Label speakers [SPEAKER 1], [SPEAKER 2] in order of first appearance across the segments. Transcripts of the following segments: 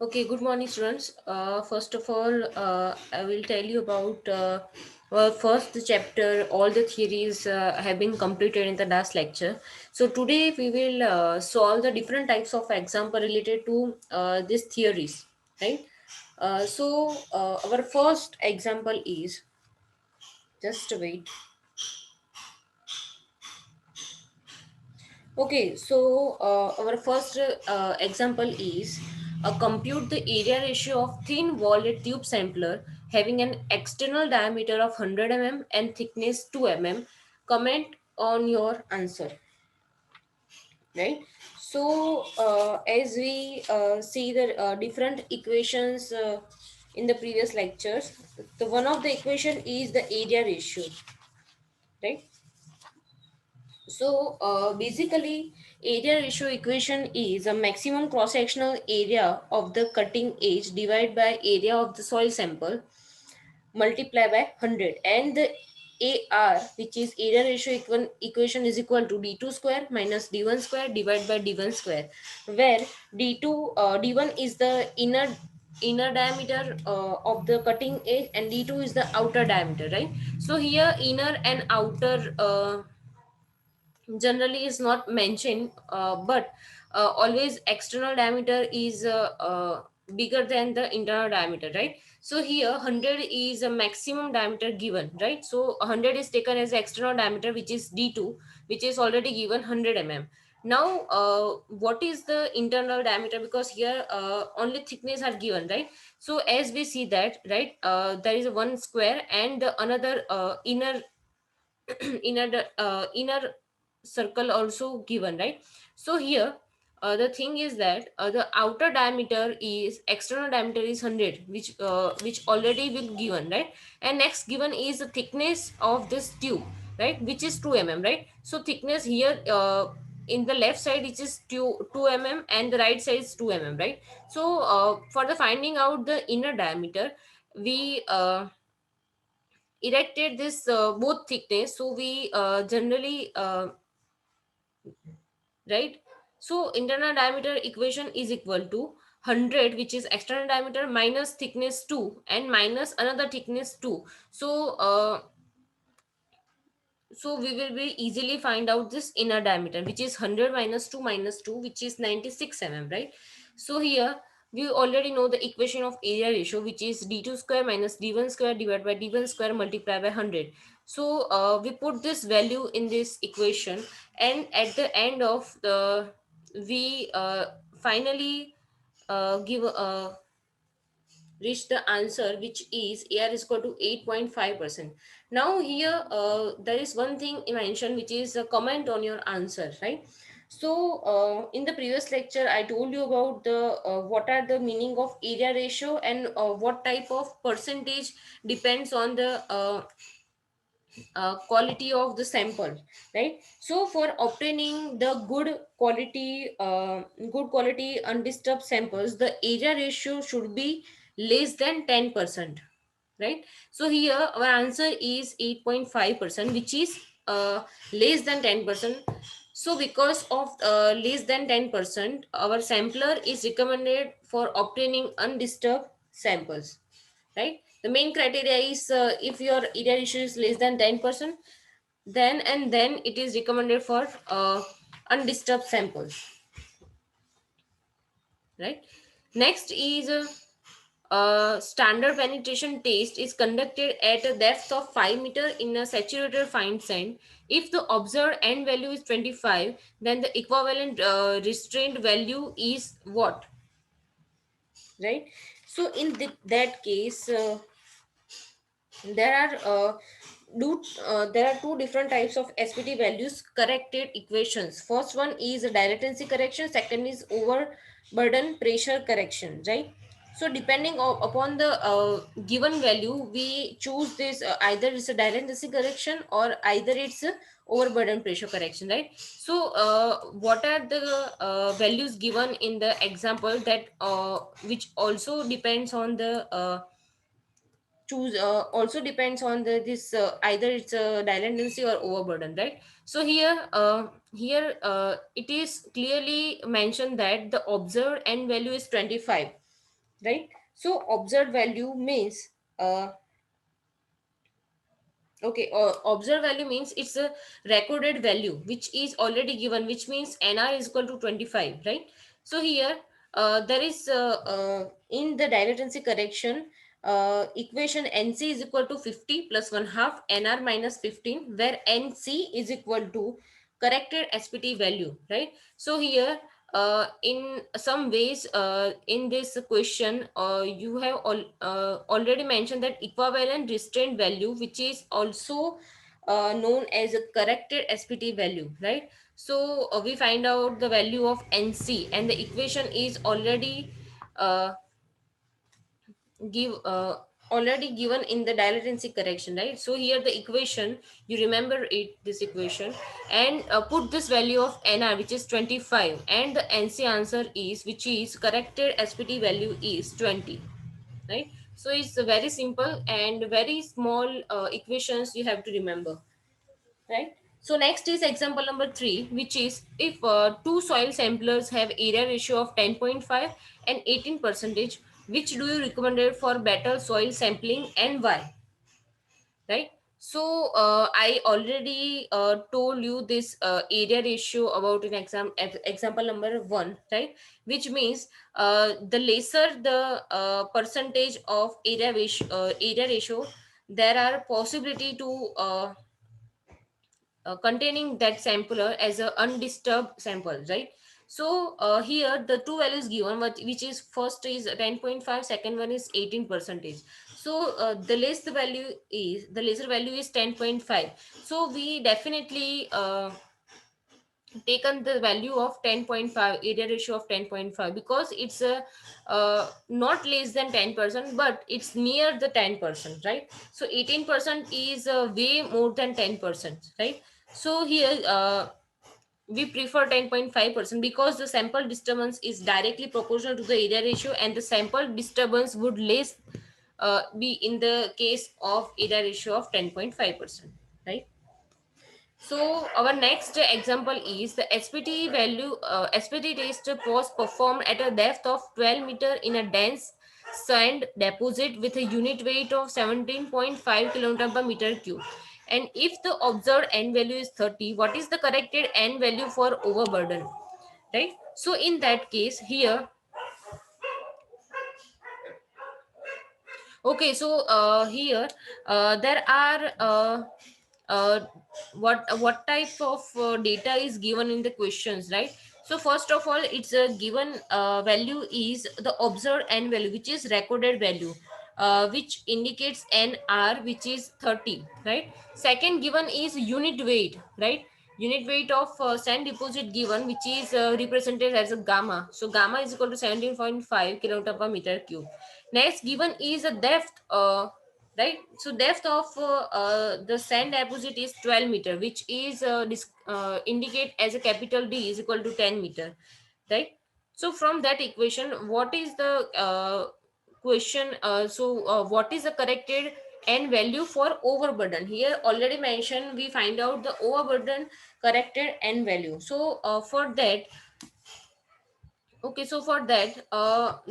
[SPEAKER 1] Okay, good morning, students. First of all, I will tell you about first the chapter. All the theories have been completed in the last lecture. So today we will solve the different types of example related to these theories, right? Our first example is just wait. Okay, our first example is compute the area ratio of thin walled tube sampler having an external diameter of 100 and thickness 2 Comment on your answer, right? As we see the different equations in the previous lectures, the one of the equation is the area ratio, right? Basically, area ratio equation is a maximum cross-sectional area of the cutting edge divided by area of the soil sample multiply by 100, and the AR, which is area ratio equation, is equal to d2 square minus d1 square divided by d1 square, where d1 is the inner diameter of the cutting edge and d2 is the outer diameter, right? So here inner and outer generally is not mentioned, but always external diameter is bigger than the internal diameter, right? So here 100 is a maximum diameter given, right? So 100 is taken as the external diameter, which is d2, which is already given 100 now. What is the internal diameter? Because here only thickness are given, right? So as we see that, right, there is a one square and the another inner inner circle also given, right? So here the thing is that the outer diameter is external diameter is 100, which already will given, right? And next given is the thickness of this tube, right, which is 2 right? So thickness here in the left side it is 2 and the right side is 2 right? For the finding out the inner diameter, we erected this both thickness, so we generally right. So internal diameter equation is equal to 100, which is external diameter, minus thickness 2 and minus another thickness 2. So we will be easily find out this inner diameter, which is 100 minus 2 minus 2, which is 96 right? So here we already know the equation of area ratio, which is d2 square minus d1 square divided by d1 square multiplied by 100. We put this value in this equation, and at the end of the we finally give reach the answer, which is AR is equal to 8.5%. Now here there is one thing mentioned, which is a comment on your answer, right? In the previous lecture I told you about the what are the meaning of area ratio and what type of percentage depends on the quality of the sample, right? So for obtaining the good quality undisturbed samples, the area ratio should be less than 10%, right? So here our answer is 8.5%, which is less than 10%. So because of less than 10%, our sampler is recommended for obtaining undisturbed samples, right? The main criteria is if your area ratio is less than 10%, then it is recommended for undisturbed samples, right? Next is standard penetration test is conducted at a depth of 5 meter in a saturated fine sand. If the observed n value is 25, then the equivalent restraint value is what, right? So in that case, there are there are two different types of SPT values corrected equations. First one is direct tendency correction, second is overburden pressure correction, right? So depending upon the given value, we choose this either it's a direct tendency correction or either it's a overburden pressure correction, right? What are the values given in the example, that which also depends on the choose also depends on the this either it's a dilatancy or overburden, right? So here it is clearly mentioned that the observed n value is 25, right? So observed value means okay, observed value means it's a recorded value which is already given, which means NR is equal to 25, right? So here there is in the divergency correction equation NC is equal to 50 plus 1 half NR minus 15, where NC is equal to corrected SPT value, right? So here in some ways in this question you have already mentioned that equivalent restraint value, which is also known as a corrected SPT value, right? So we find out the value of NC, and the equation is uh, give already given in the divergency correction, right? So here the equation, you remember it, this equation, and put this value of NR, which is 25, and the NC answer is, which is corrected SPT value, is 20, right? So it's a very simple and very small equations you have to remember, right? So next is example number 3, which is if two soil samplers have area ratio of 10.5 and 18 percentage, which do you recommend for better soil sampling and why, right? So I already told you this area ratio about in example number 1, right? Which means the lesser the percentage of area ratio, there are possibility to containing that sampler as a undisturbed sample, right? So here the two values given, which is first is 10.5, second one is 18 percentage. So the lesser value is 10.5. So we definitely taken the value of 10.5, area ratio of 10.5, because it's a not less than 10%, but it's near the 10%, right? So 18% is way more than 10%, right? So here we prefer 10.5% because the sample disturbance is directly proportional to the area ratio, and the sample disturbance would less be in the case of area ratio of 10.5%, right? So our next example is the SPT test was performed at a depth of 12 meter in a dense sand deposit with a unit weight of 17.5 kilogram per meter cube. And if the observed N value is 30, what is the corrected N value for overburden? Right? So in that case, here, okay, so here there are uh, what type of data is given in the questions, right? So first of all, it's a given value is the observed N value, which is recorded value, which indicates NR, which is 30, right? Second given is unit weight, right? Unit weight of sand deposit given, which is represented as a gamma. So gamma is equal to 17.5 kilogram per meter cube. Next given is a depth, right? So depth of the sand deposit is 12 meter, which is indicate as a capital D is equal to 10 meter, right? So from that equation, what is the question? What is the corrected N value for overburden? Here already mentioned, we find out the overburden corrected N value. So for that, okay, so for that,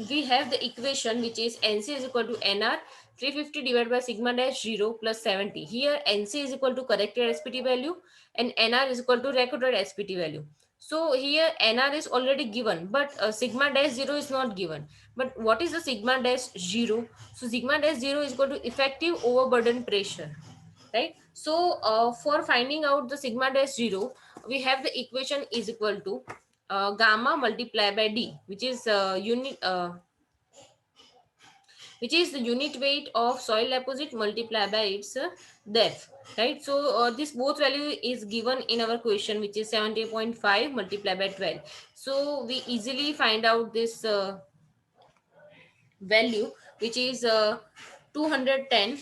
[SPEAKER 1] we have the equation, which is NC is equal to NR 350 divided by sigma dash 0 plus 70. Here NC is equal to corrected SPT value and NR is equal to recorded SPT value. So here NR is already given, but sigma dash 0 is not given. But what is the sigma dash 0? So sigma dash 0 is equal to effective overburden pressure, right? So for finding out the sigma dash 0, we have the equation is equal to gamma multiplied by D, which is the unit weight of soil deposit multiplied by its depth, right? So this both value is given in our question, which is 70.5 multiplied by 12. So we easily find out this value, which is 210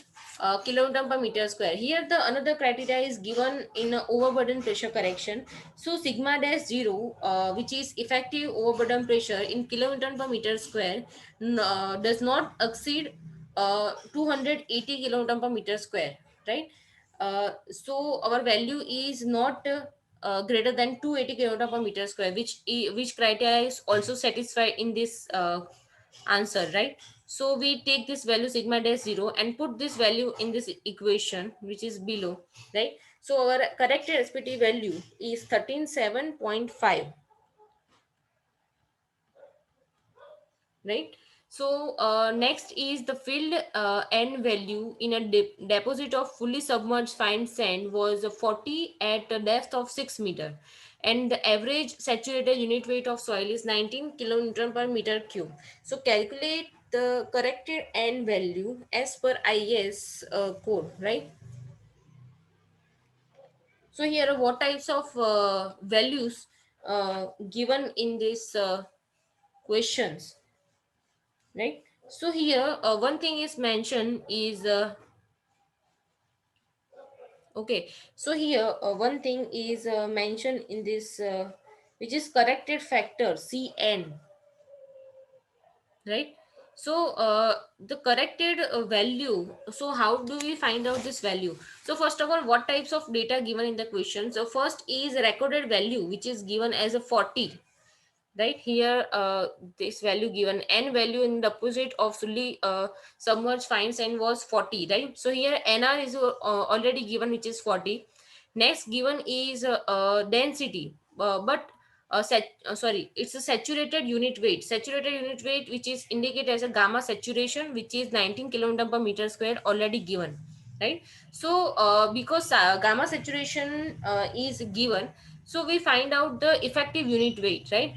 [SPEAKER 1] kilogram per meter square. Here the another criteria is given in overburden pressure correction. So sigma dash 0, which is effective overburden pressure in kilogram per meter square, does not exceed 280 kilogram per meter square, right? So our value is not greater than 280 kilogram per meter square, which criteria is also satisfied in this answer, right? So we take this value sigma dash 0 and put this value in this equation which is below, right? So our corrected SPT value is 137.5, right? So next is the filled n value in a deposit of fully submerged fine sand was 40 at a depth of 6 meter, and the average saturated unit weight of soil is 19 kilonewton per meter cube. So calculate the corrected n value as per IS code, right? So here are what types of values given in these questions, right? So here one thing is mentioned is okay, so here one thing is mentioned in this which is corrected factor Cn, right? So the corrected value, so how do we find out this value? So first of all, what types of data given in the question? So first is recorded value, which is given as a 40, right? Here this value given, n value in the opposite of fully submerged fine sand was 40, right? So here nr is already given, which is 40. Next given is density, but sorry, it's a saturated unit weight, which is indicated as a gamma saturation, which is 19 kilonewton per meter square, already given, right? So because gamma saturation is given, so we find out the effective unit weight, right?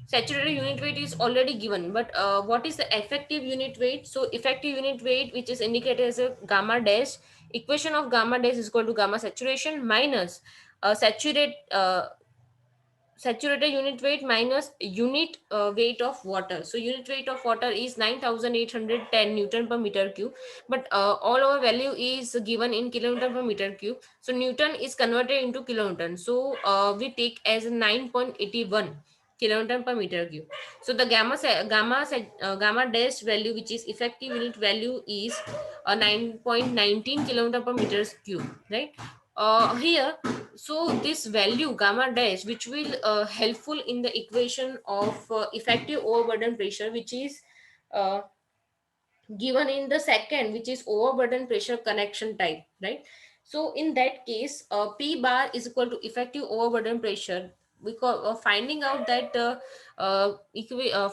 [SPEAKER 1] Saturated unit weight is already given, but what is the effective unit weight? So effective unit weight, which is indicated as a gamma dash, equation of gamma dash is equal to gamma saturation minus saturated unit weight minus unit weight of water. So unit weight of water is 9810 newton per meter cube, but all our value is given in kilonewton per meter cube, so newton is converted into kilonewton, so we take as 9.81 kilonewton per meter cube. So the gamma dash value, which is effective unit value, is 9.19 kilonewton per meter cube, right? Here, so this value gamma dash, which will helpful in the equation of effective overburden pressure, which is uh, given in the second, which is overburden pressure connection type, right? So in that case P bar is equal to effective overburden pressure, because finding out that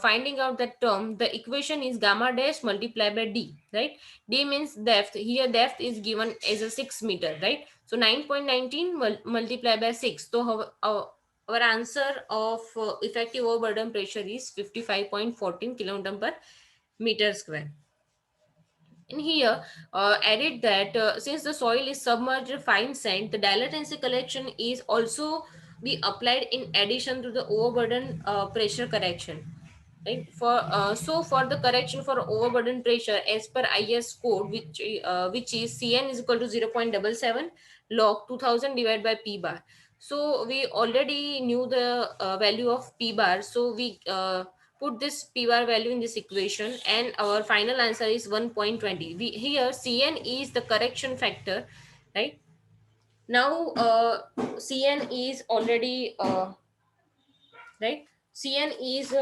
[SPEAKER 1] finding out that term, the equation is gamma dash multiplied by D, right? D means depth. Here depth is given as a 6 meter, right? So 9.19 multiplied by 6. So our answer of effective overburden pressure is 55.14 kilonewton per meter square. In here, added that since the soil is submerged in fine sand, the dilatancy correction is also be applied in addition to the overburden pressure correction. Right? For the correction for overburden pressure as per IS code, which is Cn is equal to 0.77 log 2000 divided by P bar. So we already knew the value of P bar. So we put this P bar value in this equation, and our final answer is 1.20. Here Cn is the correction factor, right? Now Cn is already right. Cn is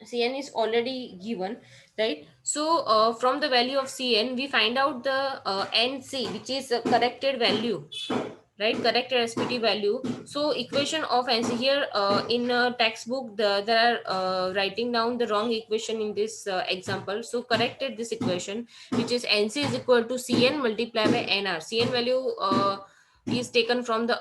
[SPEAKER 1] Cn is already given, right? So from the value of Cn, we find out the Nc, which is a corrected value, right? Corrected SPT value. So equation of Nc here in textbook, there are writing down the wrong equation in this example. So corrected this equation, which is Nc is equal to Cn multiplied by Nr. Cn value is taken from the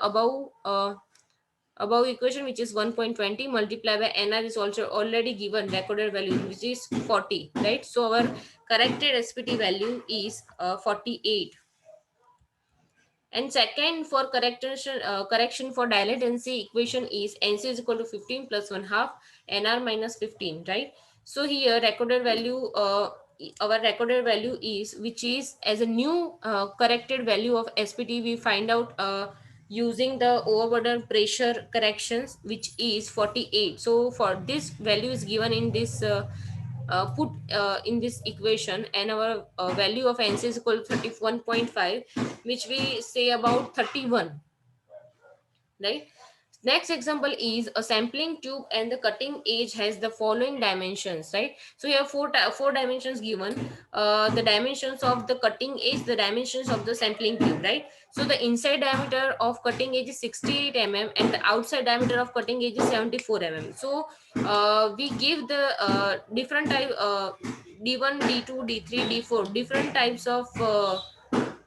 [SPEAKER 1] above equation, which is 1.20 multiplied by nr, is also already given recorded value, which is 40, right? So our corrected SPT value is 48. And second, for correction for dilatancy equation is Nc is equal to 15 plus 1 half Nr minus 15, right? So here recorded value, our recorded value is, which is as a new corrected value of SPT, we find out using the overburden pressure corrections, which is 48. So for this value is given in this put in this equation, and our value of Nc is equal to 31.5, which we say about 31, right? Next example is a sampling tube and the cutting edge has the following dimensions, right? So you have four dimensions given. The dimensions of the cutting edge, the dimensions of the sampling tube, right? So the inside diameter of cutting edge is 68 mm and the outside diameter of cutting edge is 74 mm. So we give the different type, D1, D2, D3, D4, different types of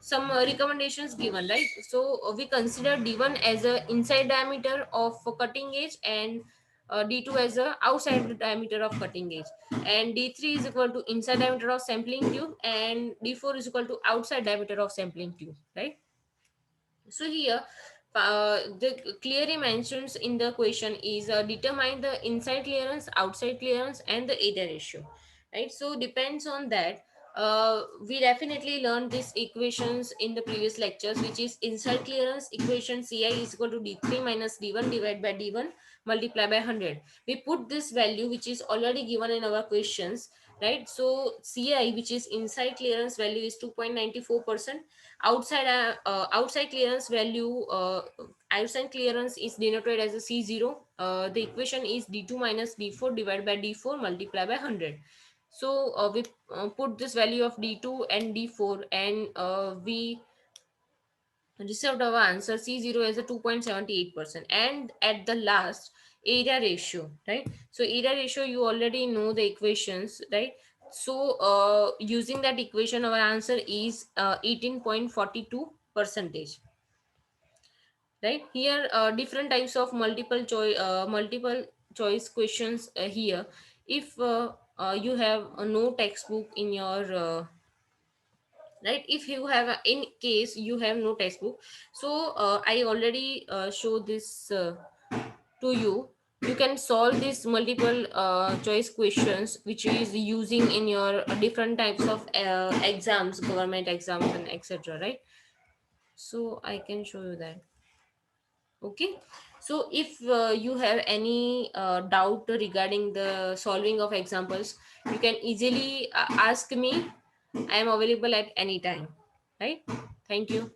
[SPEAKER 1] some recommendations given, right? So we consider D1 as a inside diameter of cutting edge, and D2 as a outside diameter of cutting edge, and D3 is equal to inside diameter of sampling tube, and D4 is equal to outside diameter of sampling tube, right? So here, the clearly mentions in the question is determine the inside clearance, outside clearance, and the area ratio, right? So depends on that. We definitely learned these equations in the previous lectures, which is inside clearance equation Ci is equal to D3 minus D1 divided by D1 multiply by 100. We put this value which is already given in our questions, right? So Ci, which is inside clearance value, is 2.94%. Outside clearance value, outside clearance is denoted as a C0. The equation is D2 minus D4 divided by D4 multiplied by 100. So we put this value of D2 and D4, and we received our answer C0 as a 2.78%. And at the last, area ratio, right? So area ratio, you already know the equations, right? So using that equation, our answer is 18.42 percentage, right? Here different types of multiple choice questions here. If you have no textbook in your right, if you have in case you have no textbook, so I already show this to you. You can solve these multiple choice questions which is using in your different types of exams, government exams and etc, right? So I can show you that. Okay, so if you have any doubt regarding the solving of examples, you can easily ask me. I am available at any time, right? Thank you.